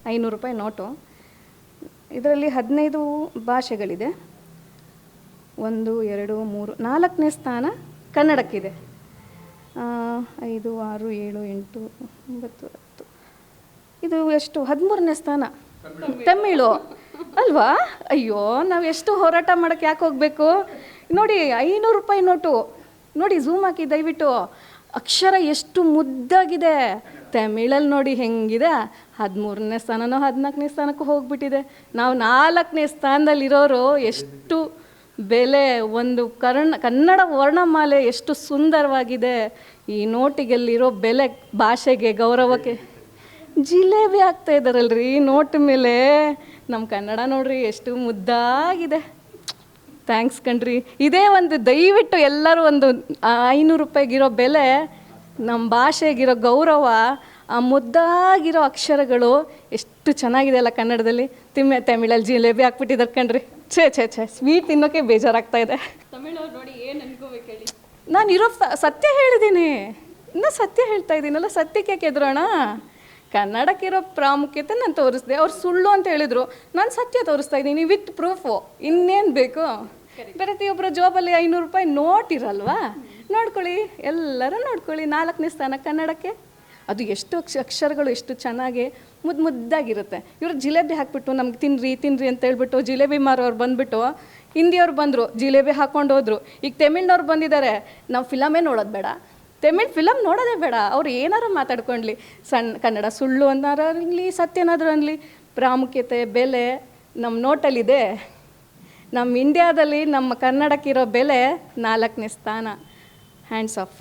₹500 note. ಇದರಲ್ಲಿ 15 ಭಾಷೆಗಳಿದೆ. 1, 2, 3, 4ನೇ ಸ್ಥಾನ ಕನ್ನಡಕ್ಕಿದೆ. 5, 6, 7, 8, 9, 10. ಇದು ಎಷ್ಟು? 13ನೇ ಸ್ಥಾನ ತಮಿಳು ಅಲ್ವಾ? ಅಯ್ಯೋ, ನಾವು ಎಷ್ಟು ಹೋರಾಟ ಮಾಡೋಕ್ಕೆ ಯಾಕೆ ಹೋಗಬೇಕು? ನೋಡಿ, ₹500 ನೋಟು ನೋಡಿ, ಝೂಮ್ ಹಾಕಿ ದಯವಿಟ್ಟು. ಅಕ್ಷರ ಎಷ್ಟು ಮುದ್ದಾಗಿದೆ. ತಮಿಳಲ್ಲಿ ನೋಡಿ ಹೆಂಗಿದೆ. 13ನೇ ಸ್ಥಾನನೋ 14ನೇ ಸ್ಥಾನಕ್ಕೂ ಹೋಗ್ಬಿಟ್ಟಿದೆ. ನಾವು 4ನೇ ಸ್ಥಾನದಲ್ಲಿರೋರು ಎಷ್ಟು ಬೆಲೆ, ಒಂದು ಕನ್ನಡ ವರ್ಣಮಾಲೆ ಎಷ್ಟು ಸುಂದರವಾಗಿದೆ. ಈ ನೋಟಿಗೆಲ್ಲಿರೋ ಬೆಲೆ, ಭಾಷೆಗೆ, ಗೌರವಕ್ಕೆ. ಜಿಲೇಬಿ ಆಗ್ತಾ ಇದ್ದಾರಲ್ರಿ ನೋಟ್ ಮೇಲೆ. ನಮ್ಮ ಕನ್ನಡ ನೋಡ್ರಿ ಎಷ್ಟು ಮುದ್ದಾಗಿದೆ. ಥ್ಯಾಂಕ್ಸ್ ಕಣ್ರಿ. ಇದೇ ಒಂದು ದಯವಿಟ್ಟು ಎಲ್ಲರೂ ಒಂದು ₹500 ಬೆಲೆ, ನಮ್ಮ ಭಾಷೆಗಿರೋ ಗೌರವ, ಆ ಮುದ್ದಾಗಿರೋ ಅಕ್ಷರಗಳು ಎಷ್ಟು ಚೆನ್ನಾಗಿದೆ ಅಲ್ಲ ಕನ್ನಡದಲ್ಲಿ. ತಮಿಳಲ್ಲಿ ಜಿಲೇಬಿ ಹಾಕ್ಬಿಟ್ಟಿದ್ದಾರೆ ಕಣ್ರಿ. ಛೇ ಸ್ವೀಟ್ ತಿನ್ನೋಕ್ಕೆ ಬೇಜಾರಾಗ್ತಾ ಇದೆ. ತಮಿಳವ್ರು ನೋಡಿ ಏನು ಅನ್ಕೋಬೇಕು ಹೇಳಿ. ನಾನು ಸತ್ಯ ಹೇಳಿದ್ದೀನಿ, ಇನ್ನೂ ಸತ್ಯ ಹೇಳ್ತಾ ಇದ್ದೀನಲ್ಲ, ಸತ್ಯಕ್ಕೆ ಕೆದ್ರೋಣ. ಕನ್ನಡಕ್ಕಿರೋ ಪ್ರಾಮುಖ್ಯತೆ ನಾನು ತೋರಿಸ್ದೆ. ಅವ್ರು ಸುಳ್ಳು ಅಂತ ಹೇಳಿದರು, ನಾನು ಸತ್ಯ ತೋರಿಸ್ತಾ ಇದ್ದೀನಿ ವಿತ್ ಪ್ರೂಫು. ಇನ್ನೇನು ಬೇಕು? ಪ್ರತಿಯೊಬ್ಬರ ಜಾಬಲ್ಲಿ ₹500 ನೋಟ್ ಇರಲ್ವಾ? ನೋಡ್ಕೊಳ್ಳಿ, ಎಲ್ಲರೂ ನೋಡ್ಕೊಳ್ಳಿ. 4ನೇ ಸ್ಥಾನ ಕನ್ನಡಕ್ಕೆ. ಅದು ಎಷ್ಟು ಅಕ್ಷರಗಳು ಎಷ್ಟು ಚೆನ್ನಾಗಿ ಮುದ್ದಾಗಿರುತ್ತೆ. ಇವರು ಜಿಲೇಬಿ ಹಾಕ್ಬಿಟ್ಟು ನಮ್ಗೆ ತಿನ್ನಿರಿ ಅಂತ ಹೇಳ್ಬಿಟ್ಟು ಜಿಲೇಬಿ ಮಾರೋರು ಬಂದುಬಿಟ್ಟು, ಹಿಂದಿಯವ್ರು ಬಂದರು ಜಿಲೇಬಿ ಹಾಕ್ಕೊಂಡು ಹೋದ್ರು. ಈಗ ತಮಿಳ್ನವ್ರು ಬಂದಿದ್ದಾರೆ. ನಾವು ಫಿಲಮೇ ನೋಡೋದು ಬೇಡ, ತಮಿಳ್ ಫಿಲಮ್ ನೋಡೋದೇ ಬೇಡ. ಅವ್ರು ಏನಾರು ಮಾತಾಡ್ಕೊಳ್ಳಿ, ಕನ್ನಡ ಸುಳ್ಳು ಅನ್ನಾರು ಅನ್ನಲಿ, ಸತ್ಯನಾದರೂ ಅನ್ನಲಿ, ಪ್ರಾಮುಖ್ಯತೆ ಬೆಲೆ ನಮ್ಮ ನೋಟಲ್ಲಿದೆ. ನಮ್ಮ ಇಂಡಿಯಾದಲ್ಲಿ ನಮ್ಮ ಕನ್ನಡಕ್ಕಿರೋ ಬೆಲೆ 4ನೇ ಸ್ಥಾನ. Hands of.